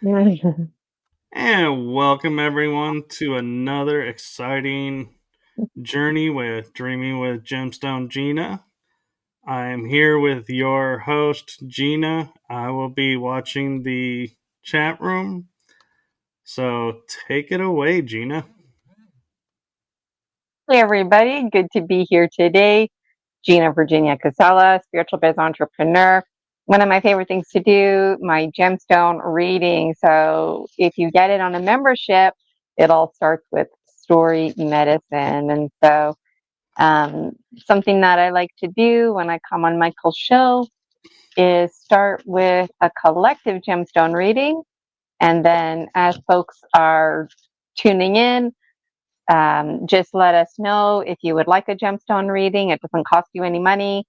And welcome everyone to another exciting journey with Dreaming with Gemstone Gina. I am here with your host, Gina. I will be watching the chat room. So take it away, Gina. Hey everybody, good to be here today. Gina Virginia Casella, spiritual biz entrepreneur. One of my favorite things to do, my gemstone reading. So if you get it on a membership, it all starts with story medicine. And so something that I like to do when I come on Michael's show is start with a collective gemstone reading. And then as folks are tuning in, just let us know if you would like a gemstone reading. It doesn't cost you any money.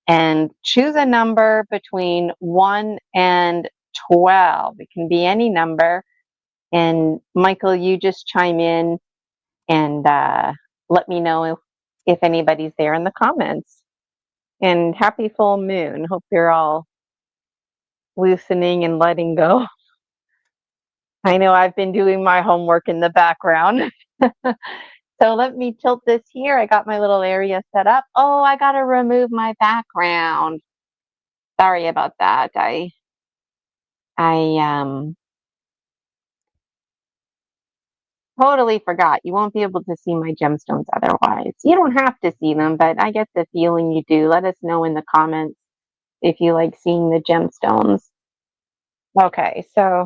And choose a number between 1 and 12. It can be any number. And Michael, you just chime in and let me know if anybody's there in the comments. And happy full moon. Hope you're all loosening and letting go. I know I've been doing my homework in the background. So let me tilt this here. I got my little area set up. Oh, I got to remove my background. Sorry about that. I totally forgot. You won't be able to see my gemstones otherwise. You don't have to see them, but I get the feeling you do. Let us know in the comments if you like seeing the gemstones. Okay, so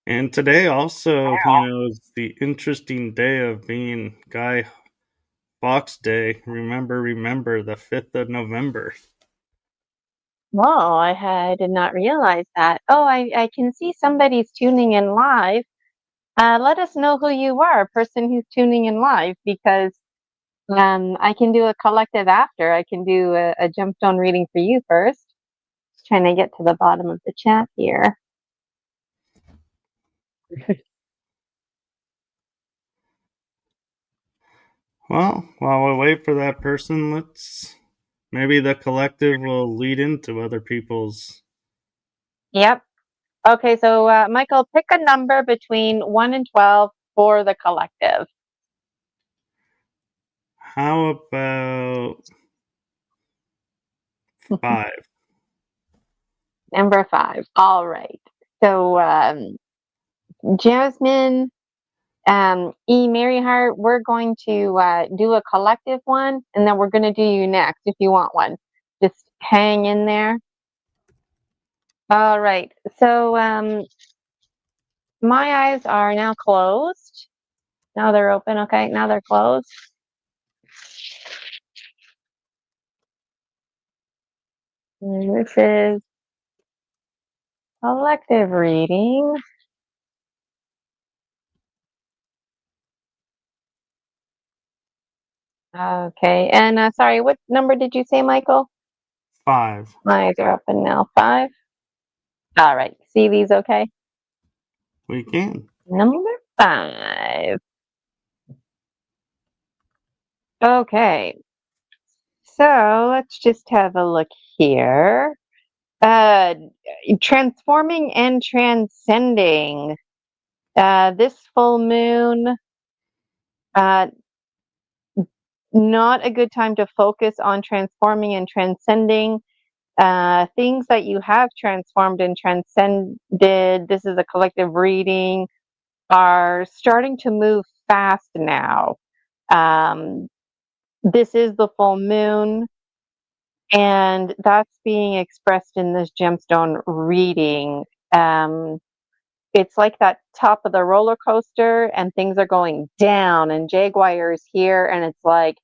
And today also, is the interesting day of being Guy Fawkes Day. Remember, the 5th of November. well, did not realize that. Oh, I can see somebody's tuning in live. Let us know who you are, person who's tuning in live, because I can do a collective after. I can do a gemstone reading for you first. Just trying to get to the bottom of the chat here. Well, while we wait for that person, maybe the collective will lead into other people's. Yep. Okay, so Michael, pick a number between 1 and 12 for the collective. How about 5? Number 5. All right. So Jasmine, E. Maryhart, we're going to do a collective one, and then we're going to do you next if you want one. Just hang in there. All right. So my eyes are now closed. Now they're open. Okay. Now they're closed. And this is collective reading. Okay. And sorry, what number did you say, Michael? 5. My eyes are open now. 5. All right. See these okay? We can. Number 5. Okay. So let's just have a look here. Transforming and transcending. This full moon, not a good time to focus on transforming and transcending. Things that you have transformed and transcended, this is a collective reading, are starting to move fast now. This is the full moon, and that's being expressed in this gemstone reading. It's like that top of the roller coaster, and things are going down, and Jaguar is here, and it's like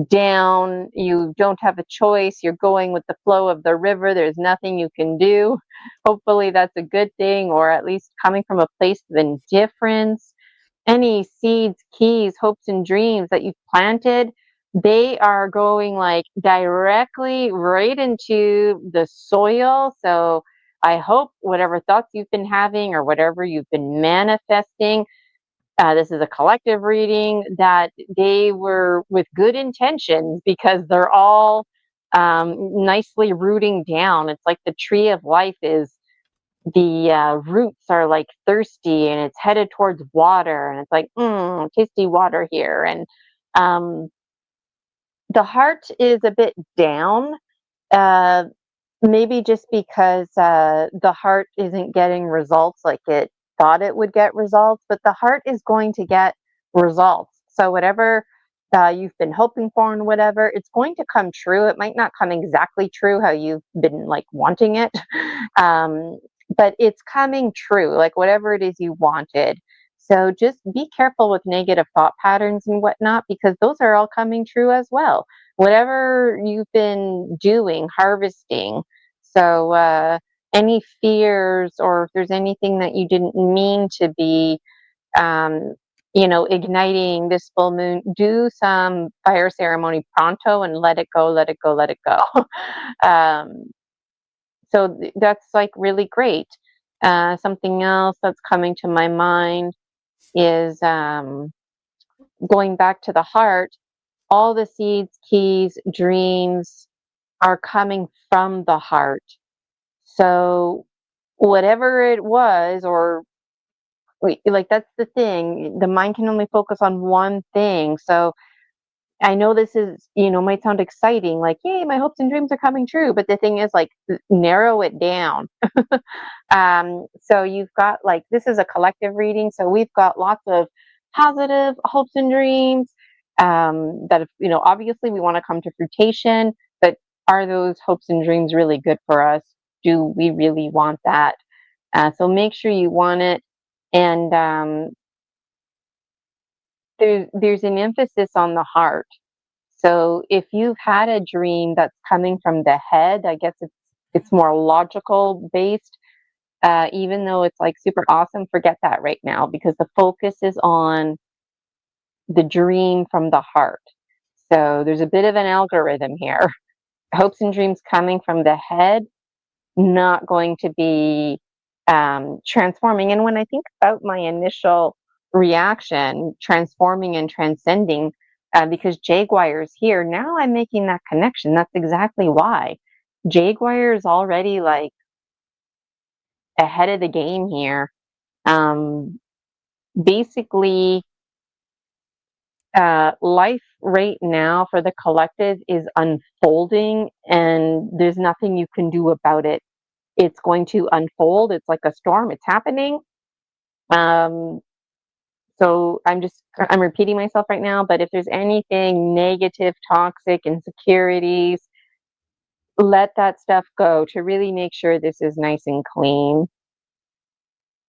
down. You don't have a choice. You're going with the flow of the river. There's nothing you can do. Hopefully, that's a good thing, or at least coming from a place of indifference. Any seeds, keys, hopes, and dreams that you've planted, they are going like directly right into the soil. So I hope whatever thoughts you've been having or whatever you've been manifesting, this is a collective reading, that they were with good intentions, because they're all nicely rooting down. It's like the tree of life is the roots are like thirsty and it's headed towards water, and it's like, tasty water here. And um, the heart is a bit down, uh, maybe just because the heart isn't getting results like it thought it would get results, but the heart is going to get results. So whatever you've been hoping for and whatever, it's going to come true. It might not come exactly true how you've been like wanting it, um, but it's coming true, like whatever it is you wanted. So just be careful with negative thought patterns and whatnot, because those are all coming true as well. Whatever you've been doing, harvesting. So any fears, or if there's anything that you didn't mean to be, um, igniting this full moon, do some fire ceremony pronto and let it go, let it go, let it go. um, so that's like really great. Something else that's coming to my mind is going back to the heart. All the seeds, keys, dreams are coming from the heart. So whatever it was, or like that's the thing, the mind can only focus on one thing. So I know this is, might sound exciting, like, yay, my hopes and dreams are coming true. But the thing is, like, narrow it down. So you've got, like, this is a collective reading. So we've got lots of positive hopes and dreams, that, obviously we want to come to fruition, but are those hopes and dreams really good for us? Do we really want that? So make sure you want it. And there's an emphasis on the heart. So if you've had a dream that's coming from the head, I guess it's more logical based. Even though it's like super awesome, forget that right now, because the focus is on the dream from the heart. So there's a bit of an algorithm here. Hopes and dreams coming from the head, not going to be transforming. And when I think about my initial reaction, transforming and transcending, because Jaguar's here, now I'm making that connection. That's exactly why. Jaguar is already like ahead of the game here. Basically, life right now for the collective is unfolding, and there's nothing you can do about it. It's going to unfold. It's like a storm. It's happening. Um, so I'm repeating myself right now, but if there's anything negative, toxic, insecurities, let that stuff go to really make sure this is nice and clean.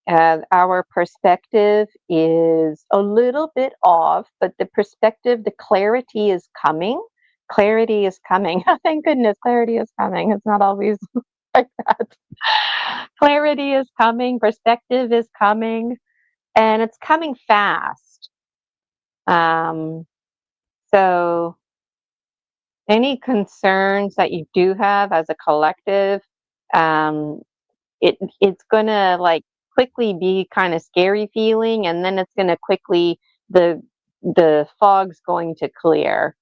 Our perspective is a little bit off, but the clarity is coming. Clarity is coming. Thank goodness, clarity is coming. It's not always like that. Clarity is coming, perspective is coming, and it's coming fast. Um, so any concerns that you do have as a collective, um, it's gonna like quickly be kind of scary feeling, and then it's gonna quickly the fog's going to clear.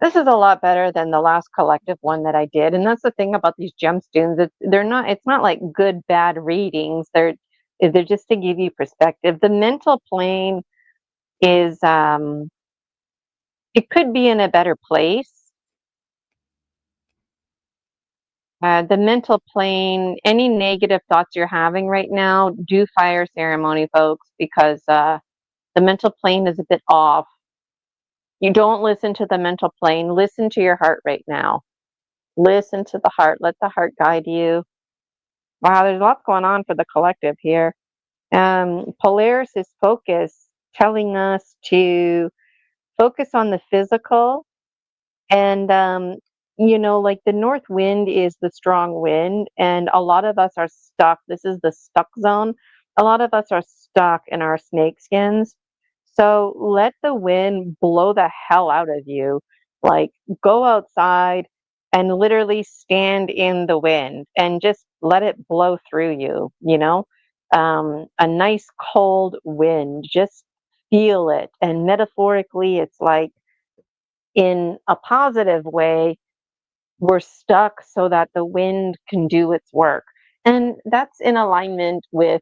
This is a lot better than the last collective one that I did, and that's the thing about these gemstones. It's not like good bad readings. They're just to give you perspective. The mental plane is it could be in a better place. The mental plane, any negative thoughts you're having right now, do fire ceremony, folks, because the mental plane is a bit off. You don't listen to the mental plane. Listen to your heart right now. Listen to the heart. Let the heart guide you. Wow, there's lots going on for the collective here. Polaris is focus, telling us to focus on the physical. And, like the north wind is the strong wind, and a lot of us are stuck. This is the stuck zone. A lot of us are stuck in our snake skins. So let the wind blow the hell out of you. Like, go outside and literally stand in the wind and just let it blow through you. A nice cold wind, just feel it. And metaphorically, it's like, in a positive way, we're stuck so that the wind can do its work. And that's in alignment with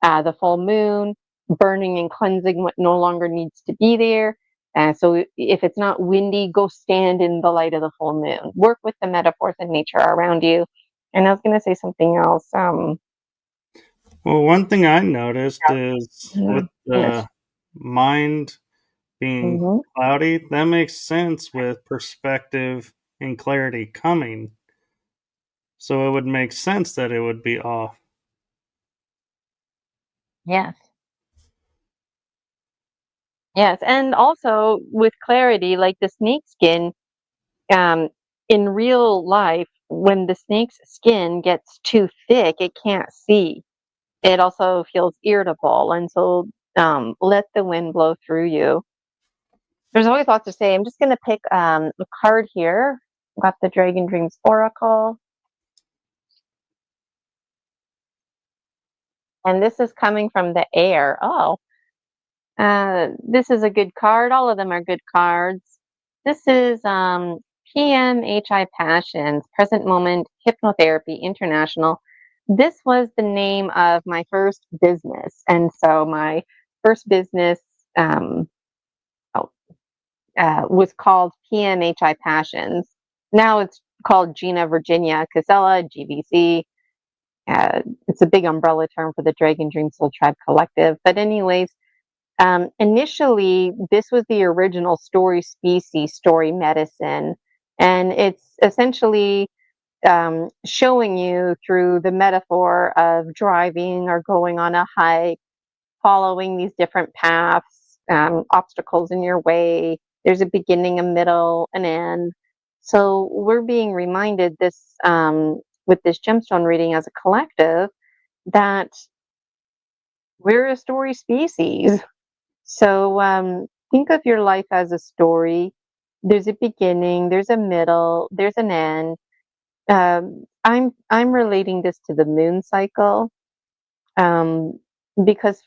the full moon, burning and cleansing what no longer needs to be there. So if it's not windy, go stand in the light of the full moon. Work with the metaphors in nature around you. And I was going to say something else. Well, one thing I noticed is with Yes. the mind being Mm-hmm. cloudy, that makes sense with perspective and clarity coming. So it would make sense that it would be off. Yes. Yes. And also with clarity, like the snake skin, um, in real life, when the snake's skin gets too thick, it can't see. It also feels irritable. And so let the wind blow through you. There's always lots to say. I'm just going to pick a card here. Got the Dragon Dreams Oracle. And this is coming from the air. Oh, this is a good card. All of them are good cards. This is PMHI Passions, Present Moment Hypnotherapy International. This was the name of my first business. And so my first business was called PMHI Passions. Now it's called Gina Virginia Casella, GVC. It's a big umbrella term for the Dragon Dream Soul Tribe Collective. But anyways, initially, this was the original story species, story medicine. And it's essentially showing you through the metaphor of driving or going on a hike, following these different paths, obstacles in your way. There's a beginning, a middle, an end. So we're being reminded this with this gemstone reading as a collective that we're a story species. So think of your life as a story. There's a beginning, there's a middle, there's an end. I'm relating this to the moon cycle, um, because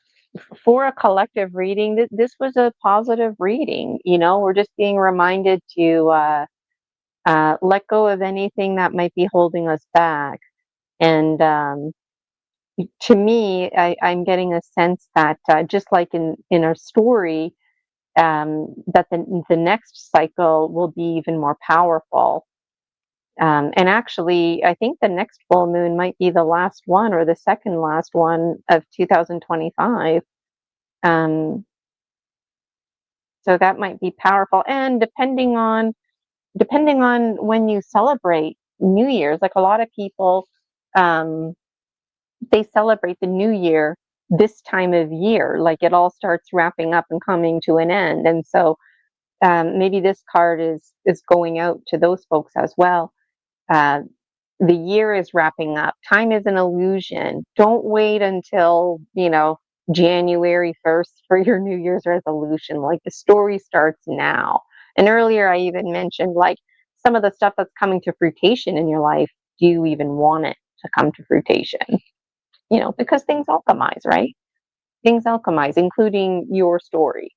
for a collective reading, this was a positive reading. You know, we're just being reminded to let go of anything that might be holding us back. And to me, I'm getting a sense that just like in our story, that the next cycle will be even more powerful. And actually, I think the next full moon might be the last one or the second last one of 2025. Um, so that might be powerful. And depending on when you celebrate New Year's, like a lot of people, um, they celebrate the New Year this time of year. Like it all starts wrapping up and coming to an end. And so maybe this card is going out to those folks as well. Uh, the year is wrapping up. Time is an illusion. Don't wait until, January 1st for your New Year's resolution. Like the story starts now. And earlier I even mentioned like some of the stuff that's coming to fruition in your life. Do you even want it to come to fruition? Because things alchemize, right? Things alchemize, including your story.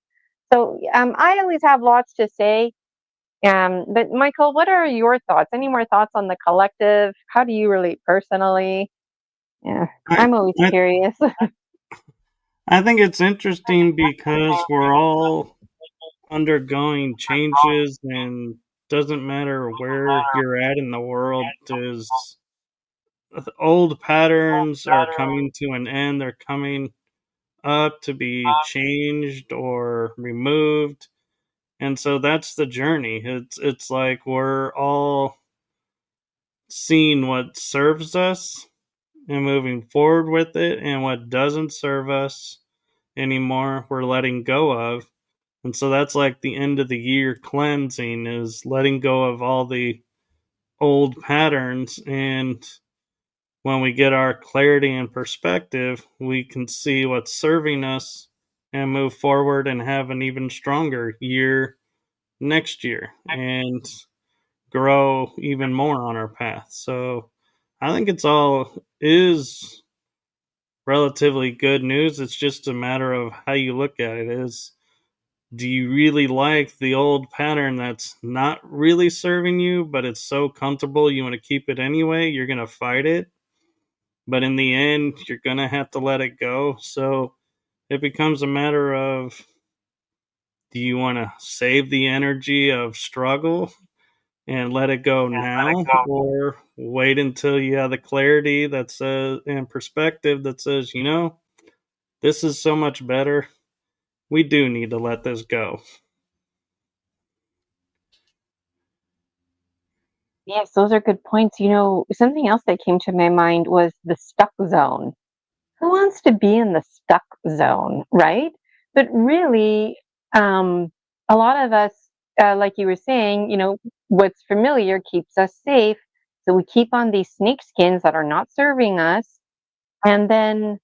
So I always have lots to say. But Michael, what are your thoughts? Any more thoughts on the collective? How do you relate personally? Yeah, I, I'm always I, curious. I think it's interesting because we're all undergoing changes, and doesn't matter where you're at in the world, there's old patterns are coming to an end, they're coming up to be changed or removed. And so that's the journey. It's like we're all seeing what serves us and moving forward with it, and what doesn't serve us anymore we're letting go of. And so that's like the end of the year cleansing, is letting go of all the old patterns. And when we get our clarity and perspective, we can see what's serving us and move forward and have an even stronger year next year and grow even more on our path. So I think it's all is relatively good news. It's just a matter of how you look at it. Is do you really like the old pattern that's not really serving you, but it's so comfortable you want to keep it anyway? You're going to fight it, but in the end, you're going to have to let it go. So it becomes a matter of, do you want to save the energy of struggle and let it go now, or wait until you have the clarity that says and perspective that says, this is so much better. We do need to let this go. Yes, those are good points. Something else that came to my mind was the stuck zone. Who wants to be in the stuck zone, right? But really, a lot of us, like you were saying, what's familiar keeps us safe. So we keep on these snake skins that are not serving us. And then,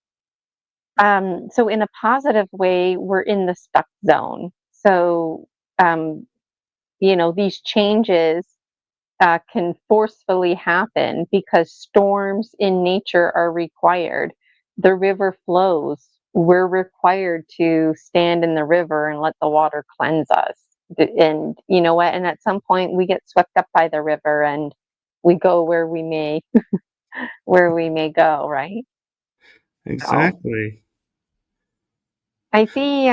so in a positive way, we're in the stuck zone. So, um, these changes can forcefully happen because storms in nature are required. The river flows. We're required to stand in the river and let the water cleanse us. And you know what? And at some point, we get swept up by the river, and we go where we may, where we may go. Right. So Exactly. I see.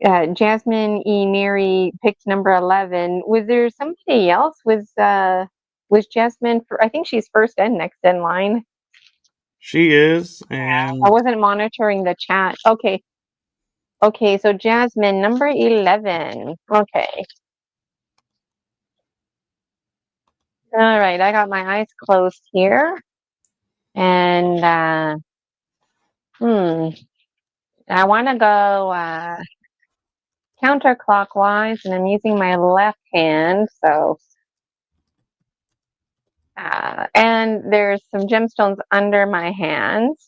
Jasmine E. Mary picked number 11. Was there somebody else? Was Jasmine for? I think she's first and next in line. She is, I and wasn't monitoring the chat. Okay. Okay, so Jasmine, number 11. Okay. All right, I got my eyes closed here. And I want to go counterclockwise, and I'm using my left hand. So, and there's some gemstones under my hands.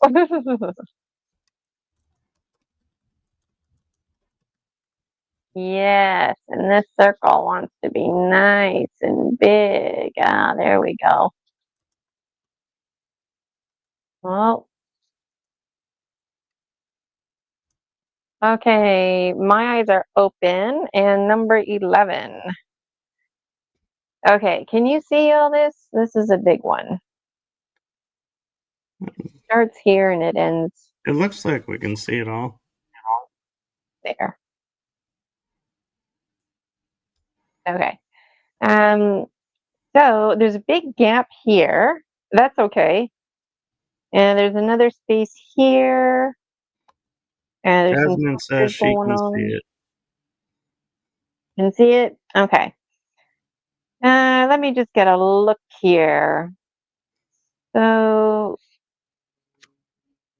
Yes, and this circle wants to be nice and big. Ah, there we go. Well, okay, my eyes are open, and number 11. Okay, can you see all this? This is a big one. Starts here and it ends it looks like we can see it all. there. Okay. Um, so there's a big gap here. That's okay. And there's another space here. And there's some Jasmine says clusters she going can see on. it. Can see it? Okay. Let me just get a look here. So,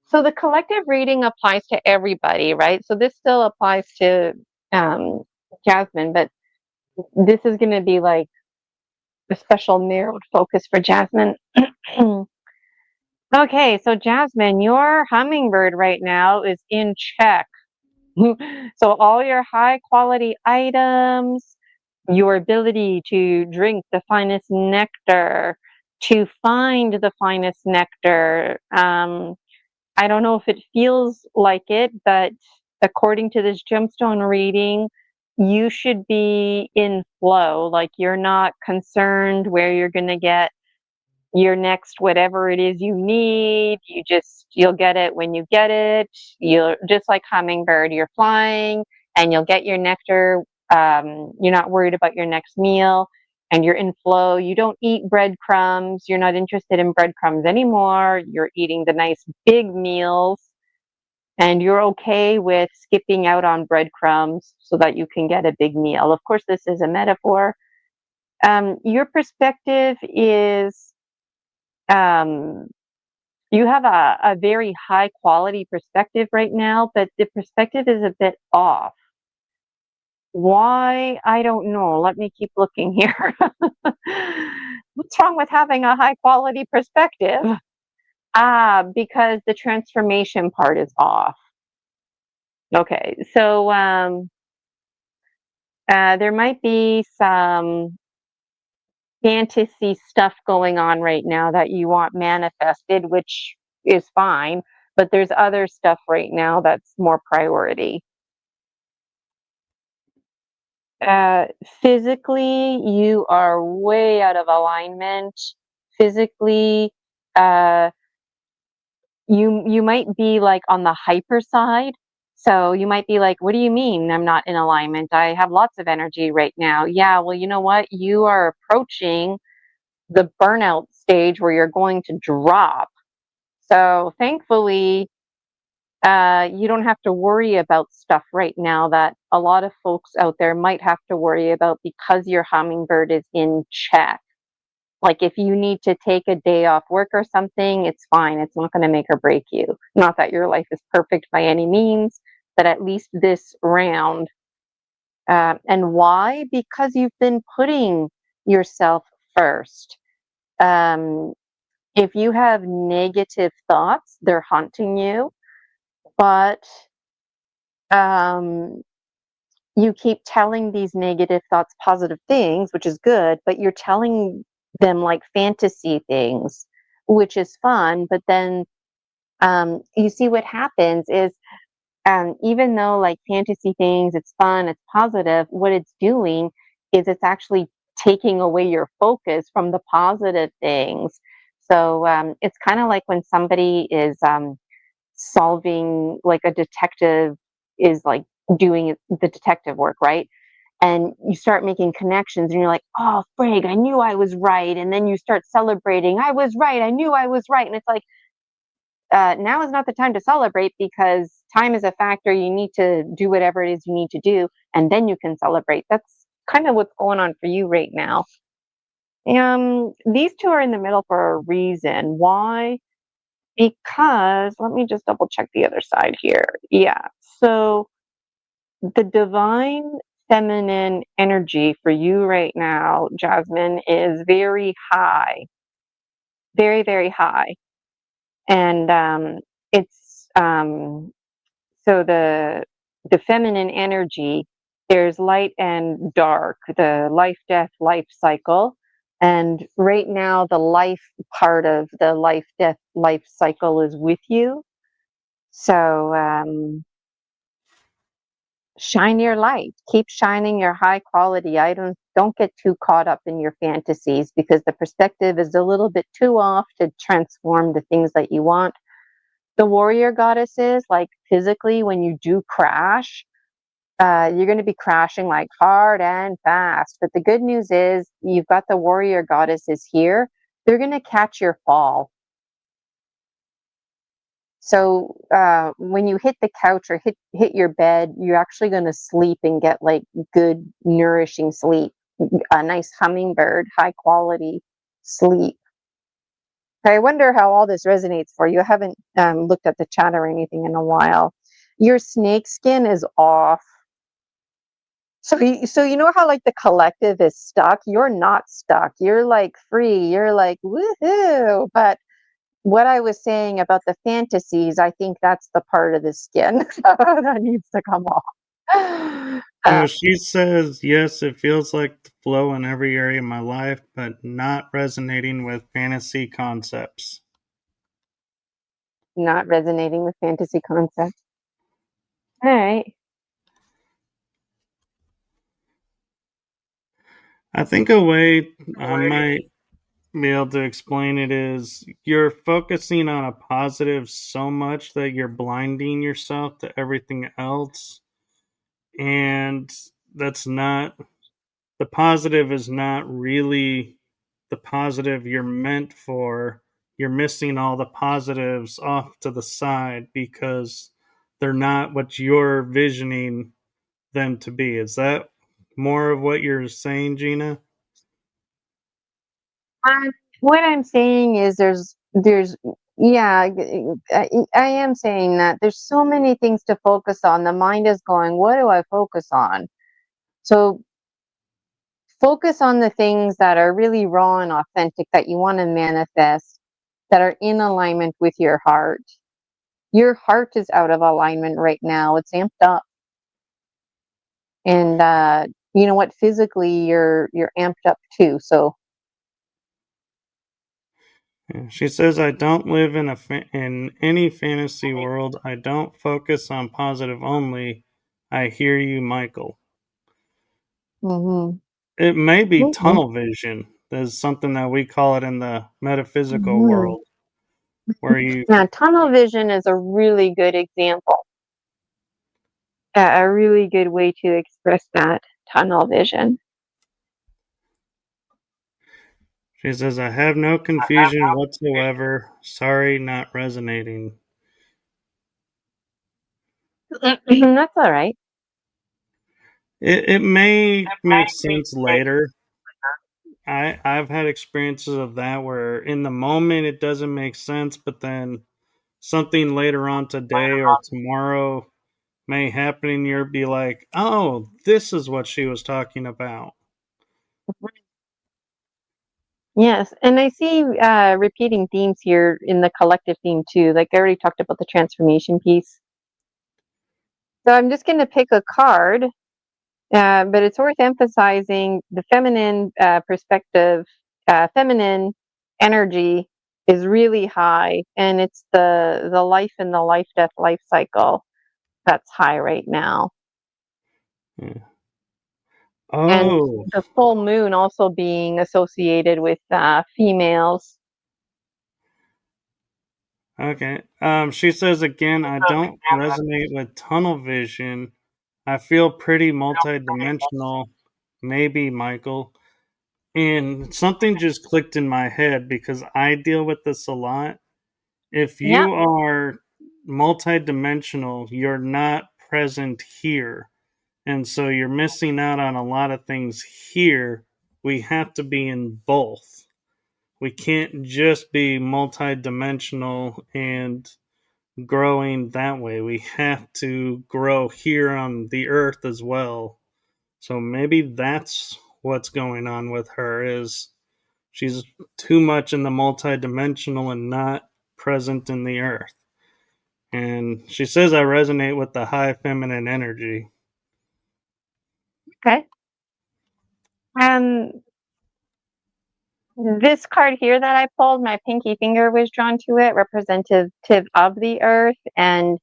so the collective reading applies to everybody, right? So this still applies to um, Jasmine, but this is going to be like a special narrowed focus for Jasmine. Okay, so Jasmine, your hummingbird right now is in check. So all your high quality items, your ability to drink the finest nectar, to find the finest nectar. I don't know if it feels like it, but according to this gemstone reading, you should be in flow. Like you're not concerned where you're going to get your next whatever it is you need. You'll get it when you get it. You'll just like hummingbird, you're flying and you'll get your nectar. You're not worried about your next meal and you're in flow. You don't eat breadcrumbs. You're not interested in breadcrumbs anymore. You're eating the nice big meals and you're okay with skipping out on breadcrumbs so that you can get a big meal. Of course, this is a metaphor. Your perspective is um, you have a very high quality perspective right now, but the perspective is a bit off. Why? I don't know. Let me keep looking here. What's wrong with having a high quality perspective? Because the transformation part is off. Okay, so there might be some fantasy stuff going on right now that you want manifested, which is fine, but there's other stuff right now that's more priority. Uh, Physically, you are way out of alignment. Physically, uh, you might be like on the hyper side. So you might be like, what do you mean I'm not in alignment? I have lots of energy right now. Yeah, well, you know what? You are approaching the burnout stage where you're going to drop. So thankfully, you don't have to worry about stuff right now that a lot of folks out there might have to worry about because your hummingbird is in check. Like if you need to take a day off work or something, it's fine. It's not going to make or break you. Not that your life is perfect by any means, but at least this round. And why? Because you've been putting yourself first. Um, if you have negative thoughts, they're haunting you, but um, you keep telling these negative thoughts positive things, which is good, but you're telling them like fantasy things, which is fun. But then you see what happens is even though like fantasy things, it's fun, it's positive, what it's doing is it's actually taking away your focus from the positive things. So it's kind of like when somebody is solving, like a detective is like doing the detective work, right? And you start making connections and you're like, oh, frig, I knew I was right. And then you start celebrating, I was right, I knew I was right. And it's like, now is not the time to celebrate because time is a factor. You need to do whatever it is you need to do, and then you can celebrate. That's kind of what's going on for you right now. These two are in the middle for a reason. Why? Because let me just double check the other side here. Yeah. So the divine feminine energy for you right now, Jasmine, is very high, very, very high. And it's so the feminine energy, there's light and dark, the life, death, life cycle. And right now, the life part of the life, death, life cycle is with you. So shine your light. Keep shining your high quality items. Don't get too caught up in your fantasies because the perspective is a little bit too off to transform the things that you want. The warrior goddesses, like physically, when you do crash, you're going to be crashing like hard and fast. But the good news is you've got the warrior goddesses here. They're going to catch your fall. So when you hit the couch or hit your bed, you're actually going to sleep and get like good, nourishing sleep, a nice hummingbird, high quality sleep. I wonder how all this resonates for you. I haven't looked at the chat or anything in a while. Your snake skin is off. So you know how like the collective is stuck? You're not stuck. You're like free. You're like woohoo. But what I was saying about the fantasies, I think that's the part of the skin that needs to come off. She says, yes, it feels like the flow in every area of my life, but not resonating with fantasy concepts. Not resonating with fantasy concepts. All right. I think a way I might be able to explain it is you're focusing on a positive so much that you're blinding yourself to everything else. And that's not, the positive is not really the positive you're meant for. You're missing all the positives off to the side because they're not what you're visioning them to be. Is that more of what you're saying, Gina? What I'm saying is there's yeah, I am saying that there's so many things to focus on. The mind is going, what do I focus on? So focus on the things that are really raw and authentic that you want to manifest, that are in alignment with your heart. Your heart is out of alignment right now. It's amped up. And you know what? Physically you're amped up too. So She says, "I don't live in in any fantasy world. I don't focus on positive only. I hear you, Michael." Mm-hmm. It may be Okay. tunnel vision. There's something that we call it in the metaphysical Mhm. world, where you. Yeah, tunnel vision is a really good example, a really good way to express that tunnel vision. She says, "I have no confusion whatsoever. Sorry, not resonating." That's all right. It may make sense later. I've had experiences of that where in the moment it doesn't make sense, but then something later on today or tomorrow may happen and you'll be like, oh, this is what she was talking about. Yes, and I see repeating themes here in the collective theme too. Like I already talked about the transformation piece. So I'm just going to pick a card, but it's worth emphasizing the feminine perspective, feminine energy is really high, and it's the life and the life death life cycle that's high right now. Yeah. And Oh, the full moon also being associated with females. okay. She says again, I don't resonate with tunnel vision. I feel pretty multidimensional. Maybe, Michael. And something just clicked in my head because I deal with this a lot. If Yep. you are multidimensional, you're not present here. And so you're missing out on a lot of things here. We have to be in both. We can't just be multidimensional and growing that way. We have to grow here on the earth as well. So maybe that's what's going on with her is she's too much in the multidimensional and not present in the earth. And she says I resonate with the high feminine energy. Okay. Um, this card here that I pulled, my pinky finger was drawn to it, representative of the earth and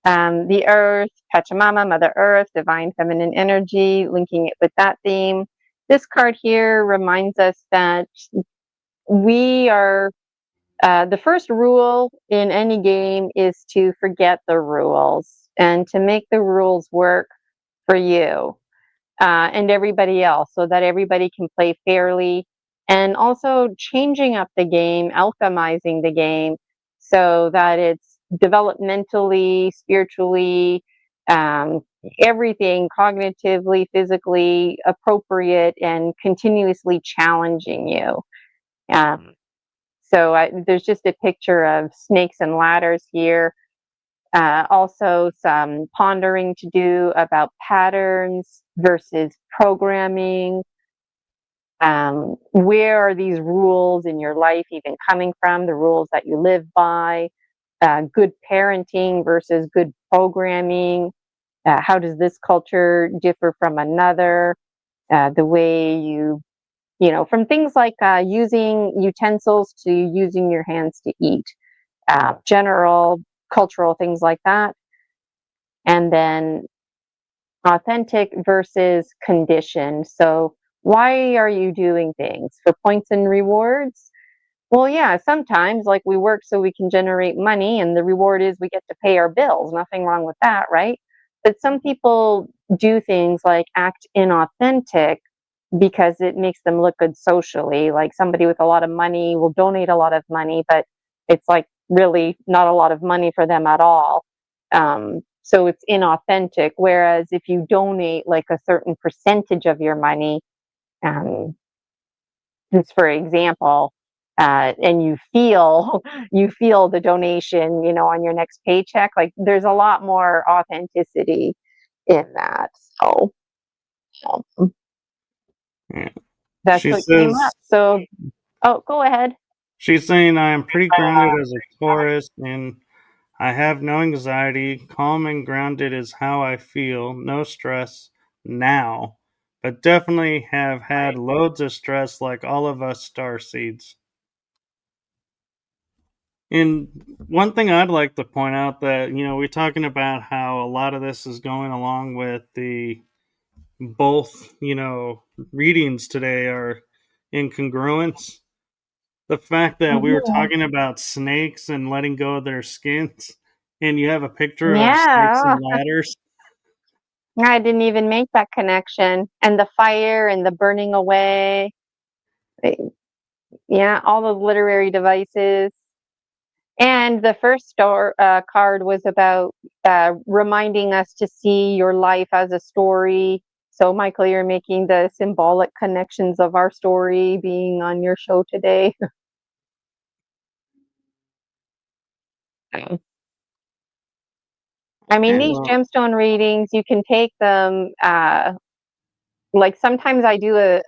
the earth, Pachamama, Mother Earth, divine feminine energy, linking it with that theme. This card here reminds us that we are the first rule in any game is to forget the rules and to make the rules work for you and everybody else so that everybody can play fairly, and also changing up the game, alchemizing the game so that it's developmentally, spiritually, um, everything cognitively, physically appropriate and continuously challenging you. There's just a picture of snakes and ladders here. Also, some pondering to do about patterns versus programming. Where are these rules in your life even coming from? The rules that you live by, good parenting versus good programming. How does this culture differ from another? The way from things like using utensils to using your hands to eat, general cultural things like that. And then authentic versus conditioned. So, why are you doing things? For points and rewards? Well, yeah, sometimes like we work so we can generate money, and the reward is we get to pay our bills. Nothing wrong with that, right? But some people do things like act inauthentic because it makes them look good socially. Like somebody with a lot of money will donate a lot of money, but it's like really not a lot of money for them at all. So it's inauthentic. Whereas if you donate like a certain percentage of your money, um, just for example, and you feel you feel the donation, on your next paycheck, like there's a lot more authenticity in that. So um, Yeah. that's She what came up. says So, oh, go ahead. she's saying I am pretty grounded as a Taurus and I have no anxiety. Calm and grounded is how I feel. No stress now. But definitely have had loads of stress like all of us star seeds. And one thing I'd like to point out that, we're talking about how a lot of this is going along with the both, readings today are incongruence. The fact that we were talking about snakes and letting go of their skins, and you have a picture of snakes Yeah, and ladders. I didn't even make that connection. And the fire and the burning away. Eh, Yeah, all those literary devices. And the first card was about reminding us to see your life as a story. So, Michael, you're making the symbolic connections of our story being on your show today. I mean, these Well, gemstone readings, you can take them. Like sometimes I do a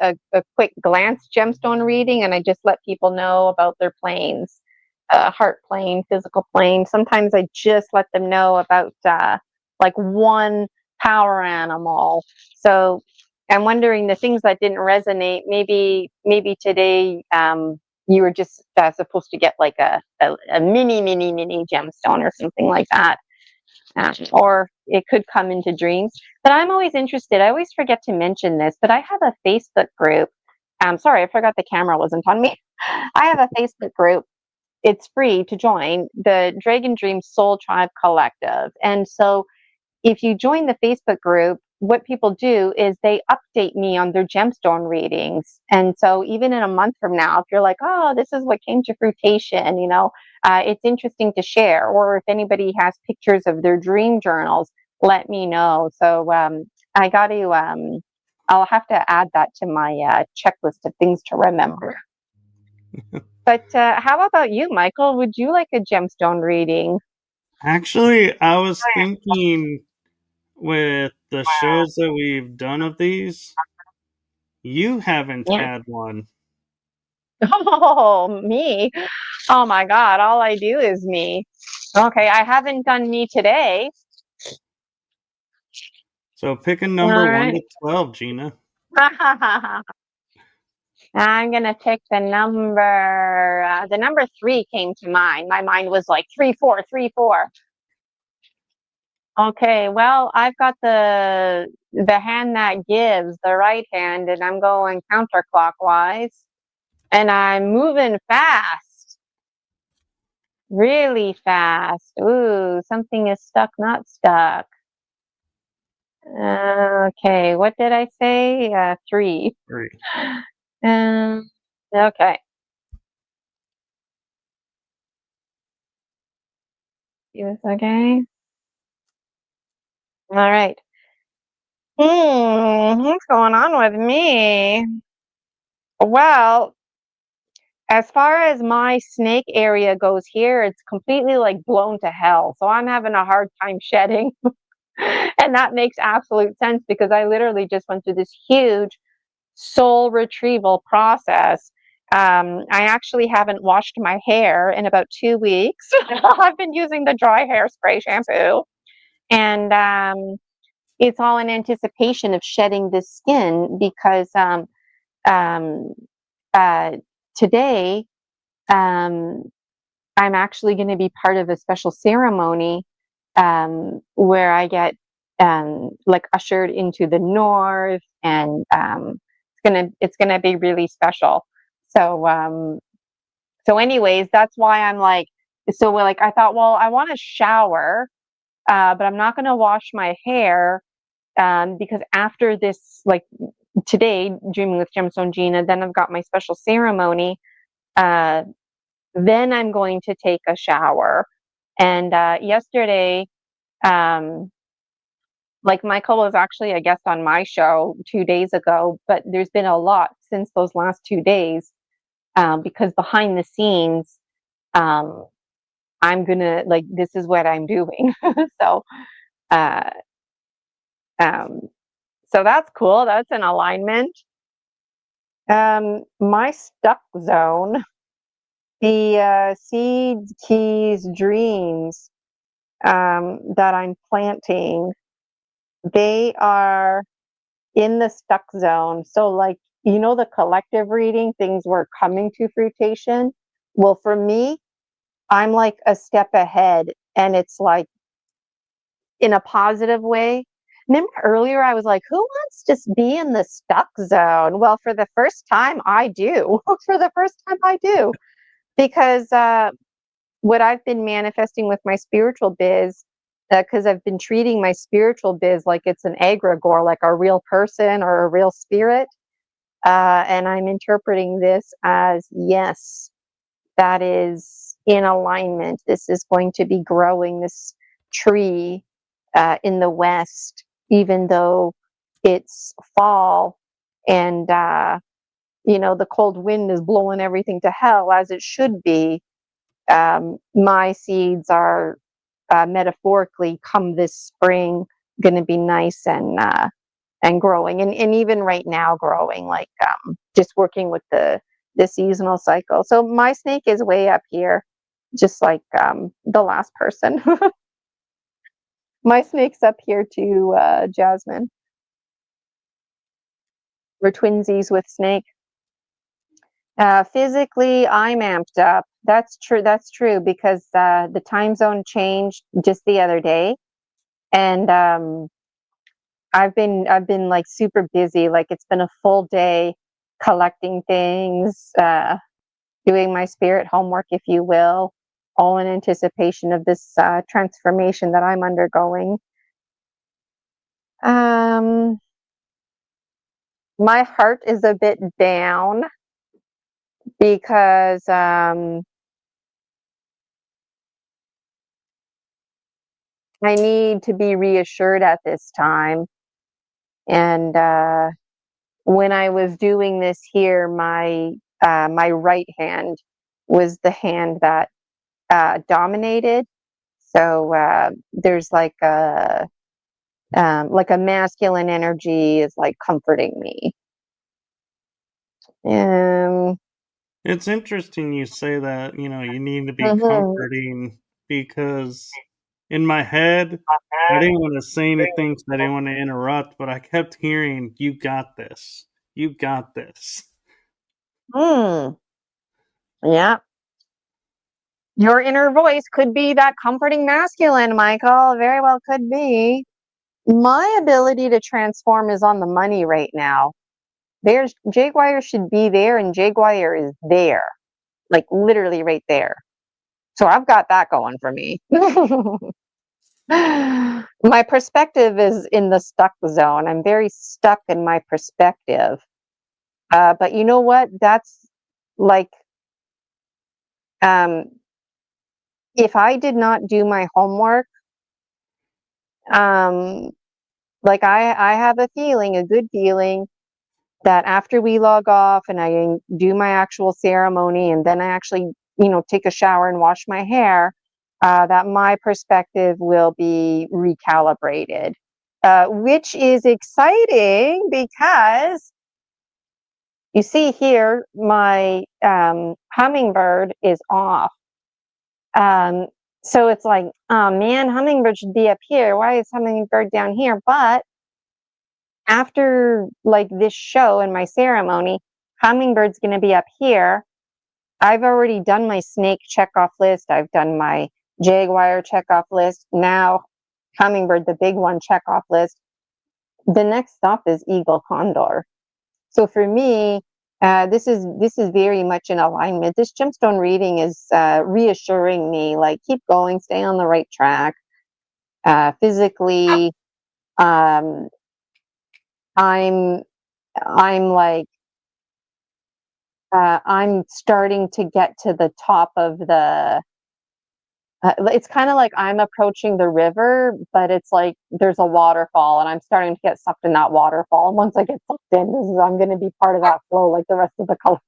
quick glance gemstone reading and I just let people know about their planes, heart plane, physical plane. Sometimes I just let them know about like one power animal. So I'm wondering the things that didn't resonate. Maybe today you were just supposed to get like a mini gemstone or something like that. Or it could come into dreams. But I'm always interested. I always forget to mention this, but I have a Facebook group. Sorry, I forgot the camera wasn't on me. I have a Facebook group. It's free to join, the Dragon Dream Soul Tribe Collective. And so if you join the Facebook group, what people do is they update me on their gemstone readings. And so even in a month from now, if you're like, oh, this is what came to fruition, it's interesting to share. Or if anybody has pictures of their dream journals, let me know. So I got to, I'll have to add that to my checklist of things to remember. But how about you, Michael? Would you like a gemstone reading? actually, I was thinking with the shows that we've done of these, you haven't Yeah. had one. Oh, me. Oh my God, all I do is me. Okay, I haven't done me today. So pick a All number 1 right. to 12, Gina. I'm gonna pick the number three came to mind. My mind was like 3, 4, 3, 4. Okay, well, I've got the hand that gives, the right hand, and I'm going counterclockwise, and I'm moving fast, really fast. Ooh, something is stuck, not stuck. Okay, what did I say? 3. 3. Okay. Yes, okay. All right. What's going on with me? Well, as far as my snake area goes here, it's completely like blown to hell. So I'm having a hard time shedding. And that makes absolute sense because I literally just went through this huge soul retrieval process. I actually haven't washed my hair in about 2 weeks. I've been using the dry hairspray shampoo, and it's all in anticipation of shedding this skin because um, uh, today um, I'm actually going to be part of a special ceremony where I get like ushered into the north, and it's gonna be really special. So anyways, that's why I'm like, like I thought, well, I want to shower, but I'm not gonna wash my hair because after this, like today, dreaming with Gemstone Gina, then I've got my special ceremony. Uh, then I'm going to take a shower. And yesterday, um, like Michael was actually a guest on my show 2 days ago, but there's been a lot since those last 2 days because behind the scenes, um, I'm gonna like this is what I'm doing. so, uh, um, so that's cool. That's an alignment. My stuck zone, the seeds, keys, dreams that I'm planting, they are in the stuck zone. So, like, the collective reading, things were coming to fruition. Well, for me, I'm like a step ahead, and it's like in a positive way. remember earlier I was like, who wants to be in the stuck zone? Well, for the first time, I do. For the first time, I do. Because what I've been manifesting with my spiritual biz, because I've been treating my spiritual biz like it's an egregore, like a real person or a real spirit. And I'm interpreting this as, yes, that is in alignment. This is going to be growing, this tree in the west, even though it's fall and the cold wind is blowing everything to hell, as it should be. My seeds are metaphorically, come this spring, going to be nice and growing, and even right now growing, like just working with the seasonal cycle. So my snake is way up here, just like the last person. My snake's up here too, Jasmine. We're twinsies with snake. Physically, I'm amped up. That's true. That's true, because the time zone changed just the other day, and I've been like super busy. Like, it's been a full day collecting things, doing my spirit homework, if you will, all in anticipation of this transformation that I'm undergoing. My heart is a bit down because I need to be reassured at this time. And when I was doing this here, my right hand was the hand that dominated. So there's like a masculine energy is like comforting me. It's interesting you say that, you need to be Mhm. comforting, because in my head, I didn't want to say anything, so I didn't want to interrupt, but I kept hearing, "You got this. You got this." Hmm. Yeah. Your inner voice could be that comforting masculine, Michael. Very well could be. My ability to transform is on the money right now. There's Jaguar should be there, and Jaguar is there, like literally right there. So I've got that going for me. My perspective is in the stuck zone. I'm very stuck in my perspective. But you know what? That's like, um, if I did not do my homework, um, like I have a feeling, a good feeling, that after we log off and I do my actual ceremony, and then I actually, take a shower and wash my hair, that my perspective will be recalibrated, which is exciting because you see here, my hummingbird is off. Um, so it's like, oh man, hummingbird should be up here. Why is hummingbird down here? But after like this show and my ceremony, hummingbird's going to be up here. I've already done my snake checkoff list. I've done my jaguar checkoff list. Now, hummingbird, the big one, checkoff list. The next stop is eagle condor. So for me, this is very much in alignment. This gemstone reading is reassuring me, like, keep going, stay on the right track. Physically, um, I'm I'm like I'm starting to get to the top of the. It's kind of like I'm approaching the river, but it's like there's a waterfall, and I'm starting to get sucked in that waterfall. And once I get sucked in, I'm going to be part of that flow, like the rest of the color.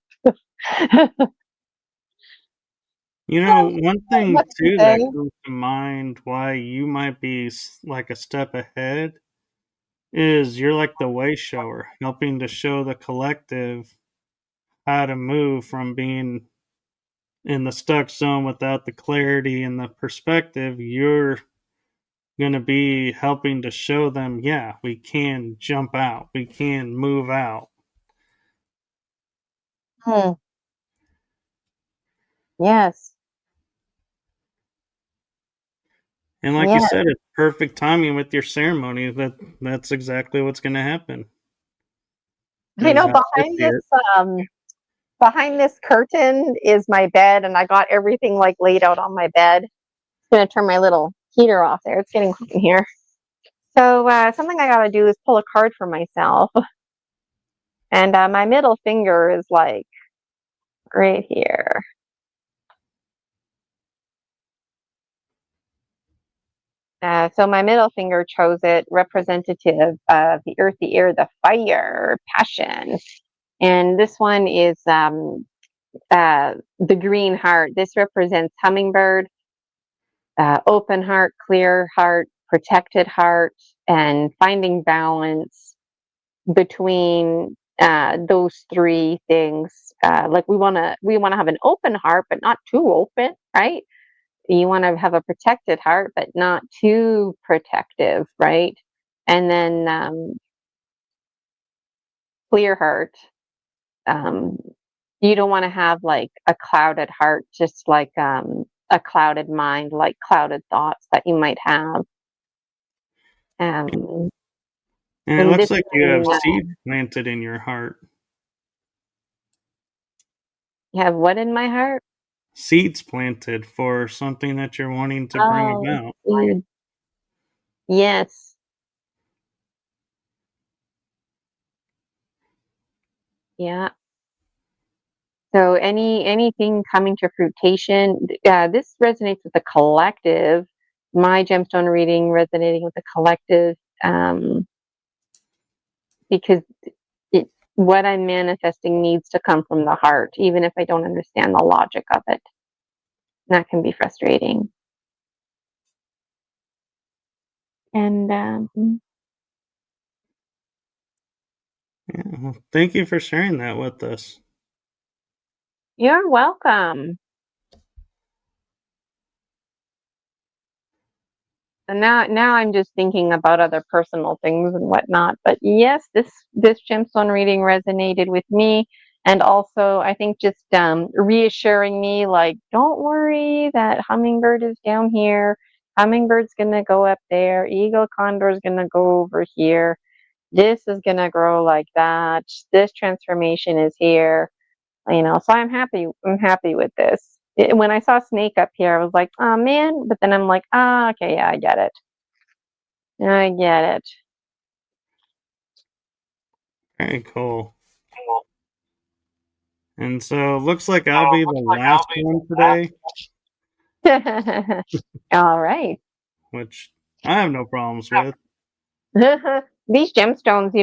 One thing What do you too that say? comes to mind why you might be like a step ahead is you're like the way shower, helping to show the collective how to move from being in the stuck zone without the clarity and the perspective. You're going to be helping to show them, yeah, we can jump out, we can move out. Hmm. Yes. And like you Yeah. said, it's perfect timing with your ceremony. That's exactly what's going to happen. I As know I behind see this it. behind this curtain is my bed, and I got everything like laid out on my bed. I'm gonna turn my little heater off there. It's getting hot in here. So something I gotta do is pull a card for myself, and my middle finger is like right here. So my middle finger chose it, representative of the earth, the air, the fire, passion. And this one is the green heart. This represents hummingbird, open heart, clear heart, protected heart, and finding balance between those three things. Like we wanna have an open heart, but not too open, right? You want to have a protected heart, but not too protective, right? And then clear heart. Um, you don't want to have like a clouded heart, just like a clouded mind, like clouded thoughts that you might have. Um, And it and looks this like you have one, seeds planted in your heart. you have what in my heart? Seeds planted for something that you're wanting to bring Oh, about. seed. Yes. Yeah. So anything coming to fruition, this resonates with the collective. My gemstone reading resonating with the collective, because what I'm manifesting needs to come from the heart, even if I don't understand the logic of it. That can be frustrating. And Yeah, well, thank you for sharing that with us. you're welcome. And now I'm just thinking about other personal things and whatnot. But yes, this gemstone reading resonated with me, and also I think just reassuring me, like, don't worry that hummingbird is down here. Hummingbird's gonna go up there. Eagle condor's gonna go over here. This is gonna grow like that. This transformation is here. So I'm happy. I'm happy with this. When I saw snake up here, I was like, oh man. But then I'm like, ah, okay, yeah, I get it. I get it. Very cool. And so it looks like I'll be the last one today, All right. which I have no problems with. These gemstones,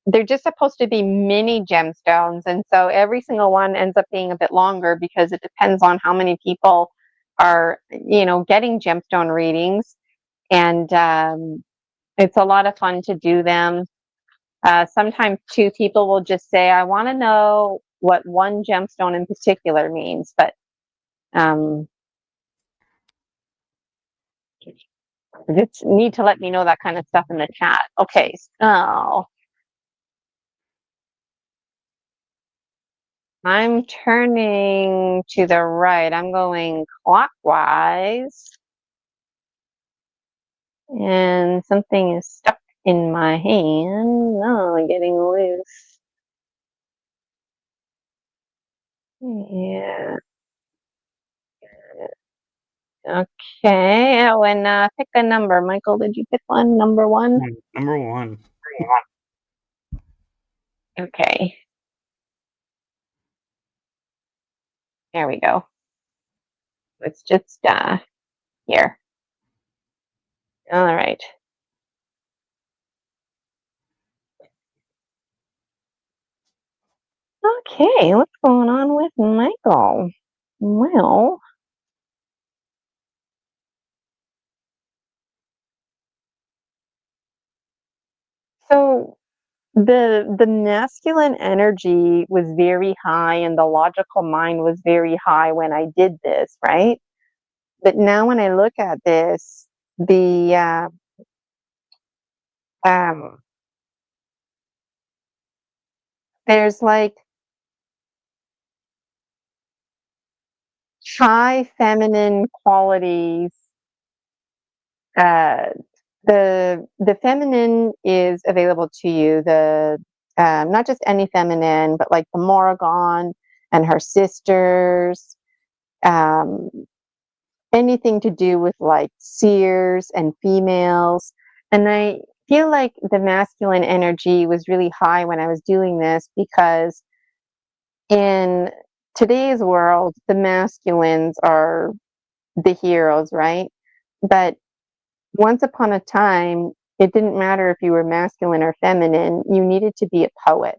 they're just supposed to be mini gemstones. And so every single one ends up being a bit longer because it depends on how many people are, getting gemstone readings. And it's a lot of fun to do them. Sometimes two people will just say, I want to know what one gemstone in particular means. But um, you need to let me know that kind of stuff in the chat. Okay, so I'm turning to the right. I'm going clockwise. And something is stuck in my hand. Oh, getting loose. Yeah. Okay. Oh, and pick a number. Michael, did you pick one? Number one? Number one. Okay. There we go. It's just here. All right. Okay, what's going on with Michael? Well, so the masculine energy was very high and the logical mind was very high when I did this, right? But now when I look at this, the um there's like high feminine qualities the feminine is available to you. The not just any feminine, but like the Morrigan and her sisters. Um, Anything to do with like seers and females. And I feel like the masculine energy was really high when I was doing this because in today's world, the masculines are the heroes, right? But once upon a time, it didn't matter if you were masculine or feminine, you needed to be a poet.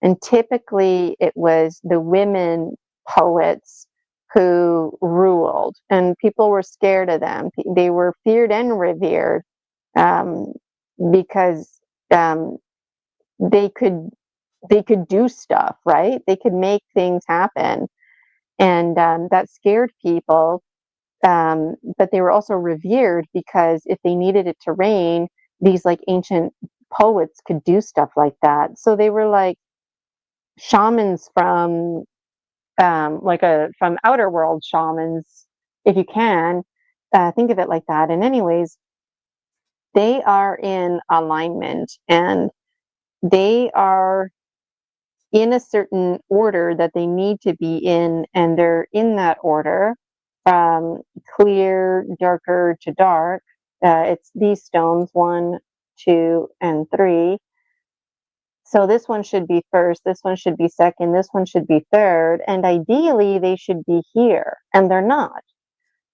And typically, it was the women poets who ruled, and people were scared of them. They were feared and revered um, because um, they could they could do stuff, right? They could make things happen, and that scared people. But they were also revered because if they needed it to rain, these like ancient poets could do stuff like that. So they were like shamans from from outer world shamans, if you can think of it like that. And anyways, they are in alignment and they are in a certain order that they need to be in, and they're in that order from clear, darker to dark. It's these stones, 1, 2, and 3. So this one should be first, this one should be second, this one should be third, and ideally they should be here, and they're not,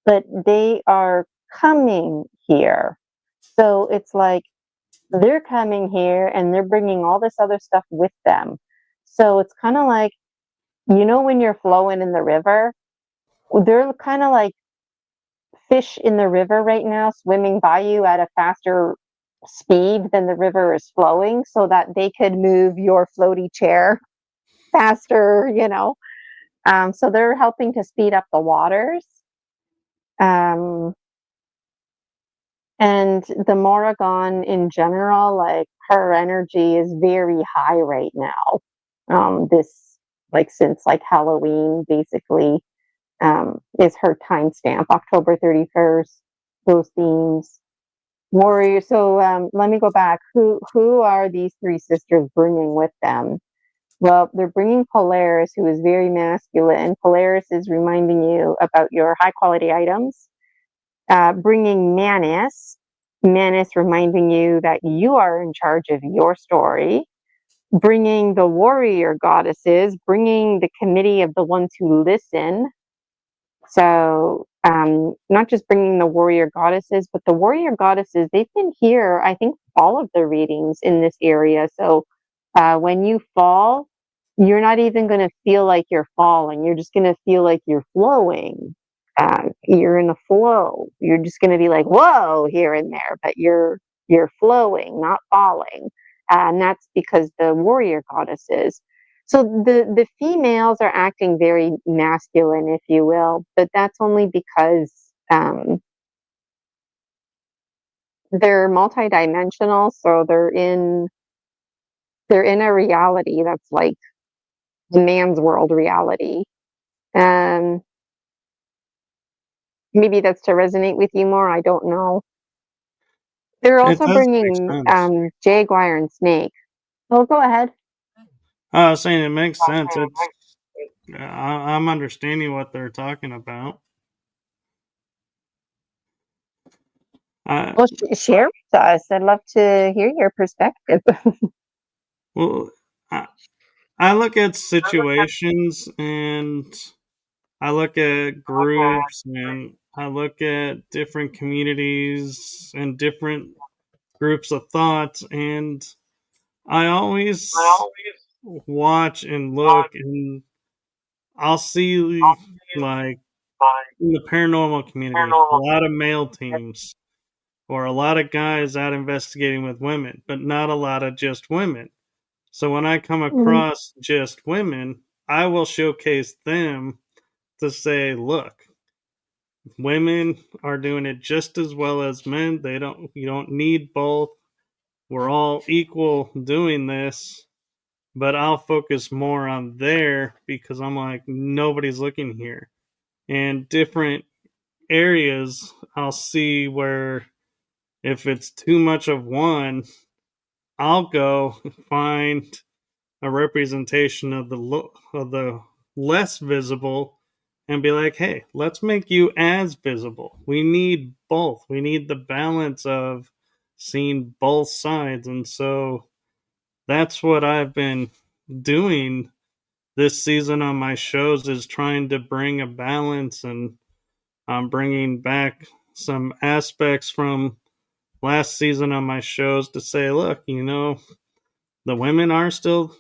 but they are coming here. So it's like they're coming here and they're bringing all this other stuff with them. So it's kind of like, when you're flowing in the river, they're kind of like fish in the river right now, swimming by you at a faster speed than the river is flowing so that they could move your floaty chair faster. So they're helping to speed up the waters. Um, and the Morrigan in general, like her energy is very high right now. This, like, since like Halloween, basically, is her timestamp, October 31st, those themes. Warrior. So let me go back. Who are these 3 sisters bringing with them? Well, they're bringing Polaris, who is very masculine. Polaris is reminding you about your high quality items. Bringing Manus. Manus reminding you that you are in charge of your story. Bringing the warrior goddesses, bringing the committee of the ones who listen. So, not just bringing the warrior goddesses, but the warrior goddesses, they've been here, I think, all of the readings in this area. So, when you fall, you're not even going to feel like you're falling. You're just going to feel like you're flowing. You're in a flow. You're just going to be like, whoa, here and there, but you're flowing, not falling. And that's because the warrior goddesses. So the females are acting very masculine, if you will, but that's only because they're multidimensional. So they're in a reality that's like the man's world reality. Um, Maybe that's to resonate with you more. I don't know. They're It also does make bringing sense. jaguar and snake. Oh, go ahead. I was saying it makes sense. I'm understanding what they're talking about. I, Well, share with us. I'd love to hear your perspective. well, I, I look at situations and I look at groups and I look at different communities and different groups of thoughts, and I always watch and look, and I'll see, like, in the paranormal community, a lot of male teams or a lot of guys out investigating with women, but not a lot of just women. So when I come Mhm. across just women, I will showcase them to say, look, women are doing it just as well as men. You don't need both. We're all equal doing this, but I'll focus more on there because I'm like, nobody's looking here. And different areas, I'll see where if it's too much of one, I'll go find a representation of the less visible and be like, hey, let's make you as visible. We need both. We need the balance of seeing both sides. And so that's what I've been doing this season on my shows, is trying to bring a balance, and I'm bringing back some aspects from last season on my shows to say, look, the women are still,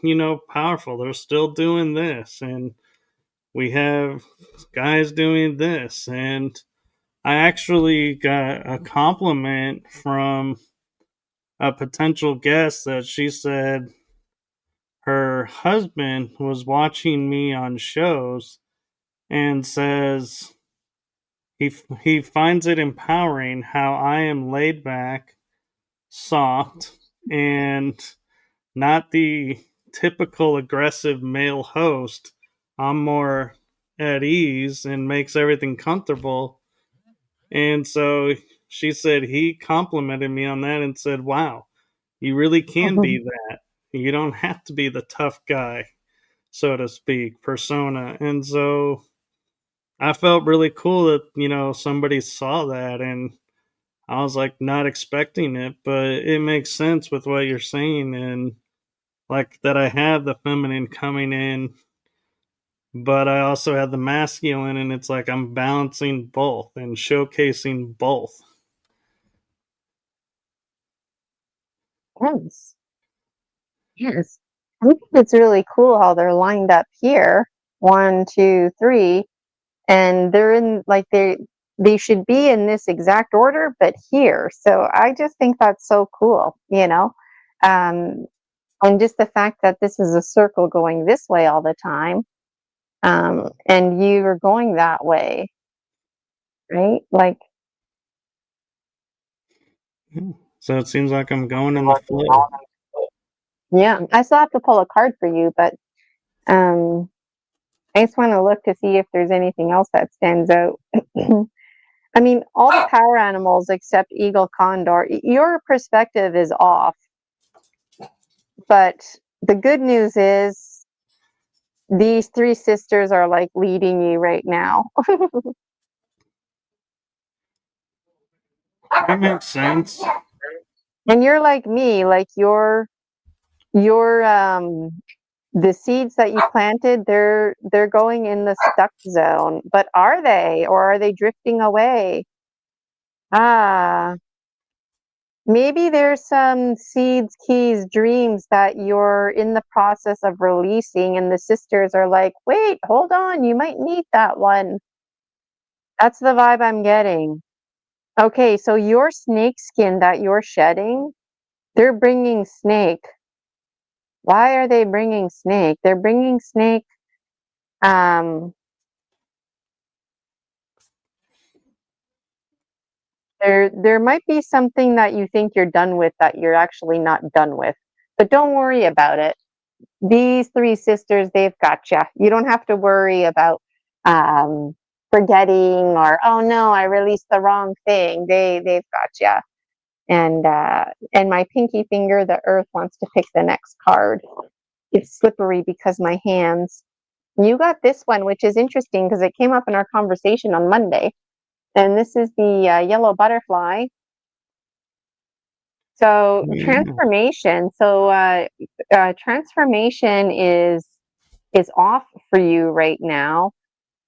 powerful. They're still doing this, and we have guys doing this. And I actually got a compliment from a potential guest that she said her husband was watching me on shows and says he finds it empowering how I am laid back, soft, and not the typical aggressive male host. I'm more at ease and makes everything comfortable. And so she said he complimented me on that and said, wow, you really can be that. You don't have to be the tough guy, so to speak, persona. And so I felt really cool that, somebody saw that, and I was like not expecting it, but it makes sense with what you're saying, and like that I have the feminine coming in, but I also have the masculine, and it's like I'm balancing both and showcasing both. Yes. Yes. I think it's really cool how they're lined up here. 1, 2, 3. And they're in like they should be in this exact order, but here. So I just think that's so cool. Um, and just the fact that this is a circle going this way all the time, and you are going that way, right? Like, So it seems like I'm going in the flow. yeah, I still have to pull a card for you, but um, I just want to look to see if there's anything else that stands out. I mean, all the power animals except eagle, condor, your perspective is off. But the good news is these three sisters are like leading you right now. That makes sense. And you're like me, like your the seeds that you planted, they're going in the stuck zone. But are they, or are they drifting away? Ah, maybe there's some seeds, keys, dreams that you're in the process of releasing, and the sisters are like, wait, hold on, you might need that one. That's the vibe I'm getting. Okay, so your snake skin that you're shedding, they're bringing snake. Why are they bringing snake? They're bringing snake. Um, there might be something that you think you're done with that you're actually not done with, but don't worry about it. These three sisters, they've got you. You don't have to worry about forgetting, or oh no, I released the wrong thing. They've got you. And my pinky finger, the earth, wants to pick the next card. It's slippery because my hands. You got this one, which is interesting because it came up in our conversation on Monday. And this is the yellow butterfly. So Yeah. transformation. Transformation is off for you right now,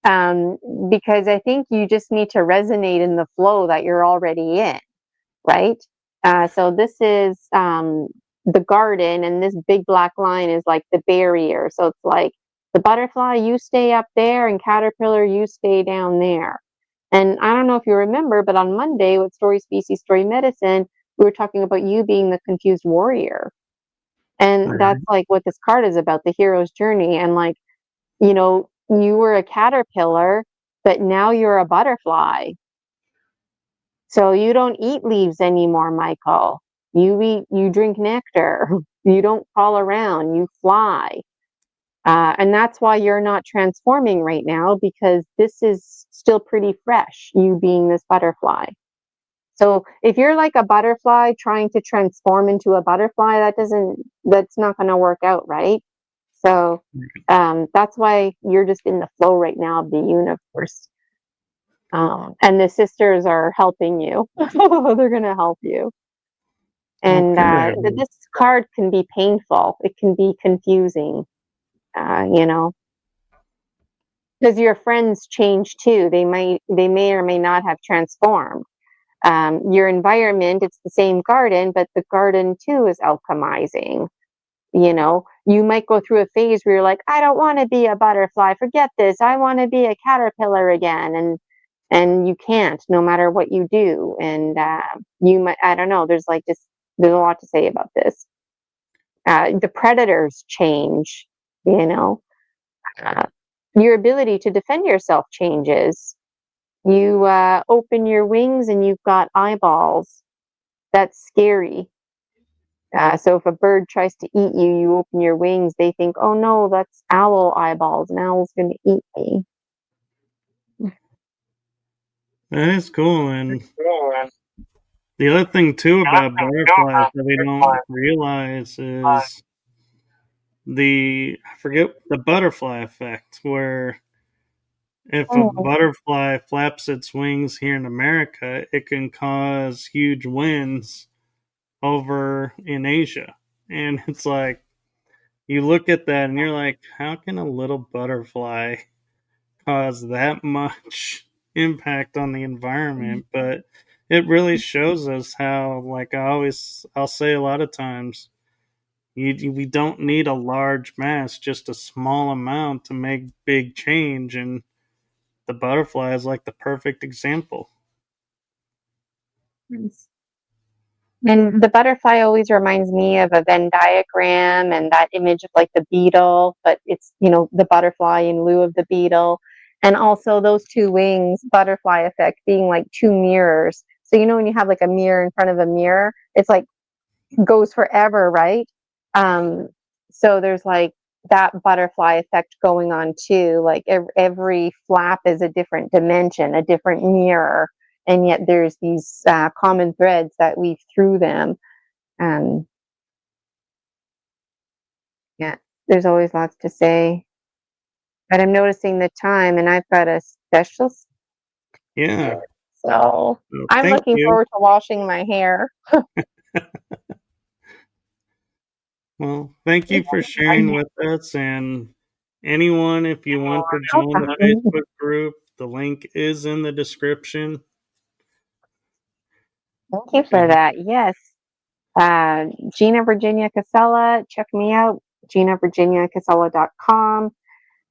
um, because I think you just need to resonate in the flow that you're already in, right? So this is the garden, and this big black line is like the barrier. So it's like the butterfly, you stay up there, and caterpillar, you stay down there. And I don't know if you remember, but on Monday with Story Species, Story Medicine, we were talking about you being the confused warrior. All And that's right. like what this card is about, the hero's journey. And like, you were a caterpillar, but now you're a butterfly. So you don't eat leaves anymore, Michael. You drink nectar. You don't crawl around, you fly. And that's why you're not transforming right now, because this is still pretty fresh, you being this butterfly. So if you're like a butterfly trying to transform into a butterfly, that's not going to work out, right? So that's why you're just in the flow right now of the universe. And the sisters are helping you. They're going to help you. And Okay. this card can be painful. It can be confusing, you know, because your friends change too. They may or may not have transformed. Your environment, it's the same garden, but the garden too is alchemizing. You know, you might go through a phase where you're like, I don't want to be a butterfly. Forget this. I want to be a caterpillar again. And you can't, no matter what you do. And you might, I don't know. There's a lot to say about this. The predators change. You know, uh, your ability to defend yourself changes. You open your wings and you've got eyeballs. That's scary. So if a bird tries to eat you, you open your wings, they think, oh no, that's owl eyeballs. An owl's going to eat me. That is cool. And the other thing too about butterflies that we don't realize is I forget the butterfly effect, where if a Mm. butterfly flaps its wings here in America, it can cause huge winds over in Asia. And it's like, you look at that and you're like, how can a little butterfly cause that much impact on the environment? But it really shows us how, like I'll say a lot of times, we don't need a large mass, just a small amount to make big change. And the butterfly is like the perfect example. And the butterfly always reminds me of a Venn diagram and that image of like the beetle, but it's, the butterfly in lieu of the beetle. And also those two wings, butterfly effect, being like two mirrors. So, when you have like a mirror in front of a mirror, it's like goes forever, right? Um, so there's like that butterfly effect going on too. Like every flap is a different dimension, a different mirror, and yet there's these common threads that weave through them. Um, yeah, there's always lots to say, but I'm noticing the time, and I've got a special, Yeah. so Well, I'm thank looking you. forward to washing my hair. Well, thank you for sharing with us. And anyone, if you want to join the Facebook group, the link is in the description. Thank you for And, that. Yes. Gina Virginia Casella, check me out, ginavirginiacasella.com.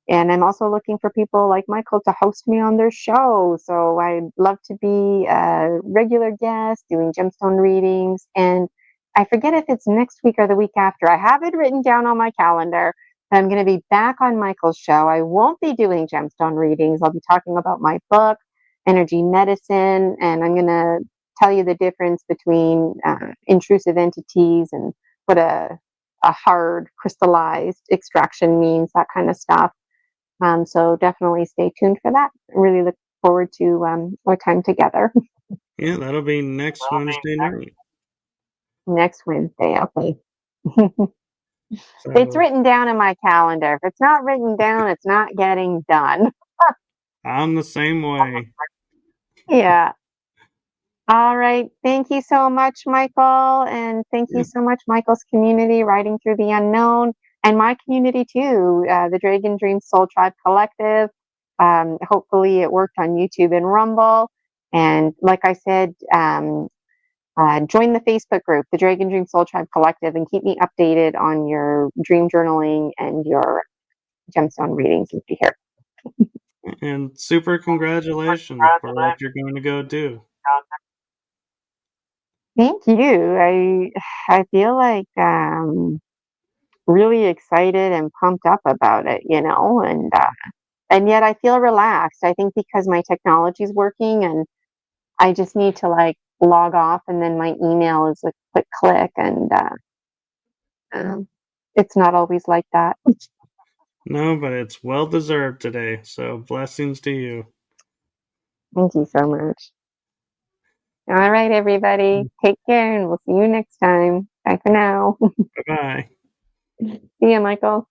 And I'm also looking for people like Michael to host me on their show. So I'd love to be a regular guest doing gemstone readings. And I forget if it's next week or the week after. I have it written down on my calendar. I'm going to be back on Michael's show. I won't be doing gemstone readings. I'll be talking about my book, Energy Medicine, and I'm going to tell you the difference between intrusive entities and what a hard crystallized extraction means, that kind of stuff. So definitely stay tuned for that. Really look forward to our time together yeah, that'll be next Wednesday night. next Wednesday. Okay. It's So written down in my calendar. If it's not written down, it's not getting done. I'm the same way. Yeah. All right. Thank you so much, Michael. And thank you Yeah. so much, Michael's community, Writing Through the Unknown, and my community too, the Dragon Dream Soul Tribe Collective. Hopefully, it worked on YouTube and Rumble. And like I said, join the Facebook group, the Dragon Dream Soul Tribe Collective, and keep me updated on your dream journaling and your gemstone readings if you hear. And super congratulations for what you're going to go do. Thank you. I feel like really excited and pumped up about it, and yet I feel relaxed. I think because my technology is working, and I just need to like log off, and then my email is a quick click, and um, it's not always like that. No, but it's well deserved today. So blessings to you. Thank you so much. All right, everybody. Take care, and we'll see you next time. Bye for now. Bye bye. See you, Michael.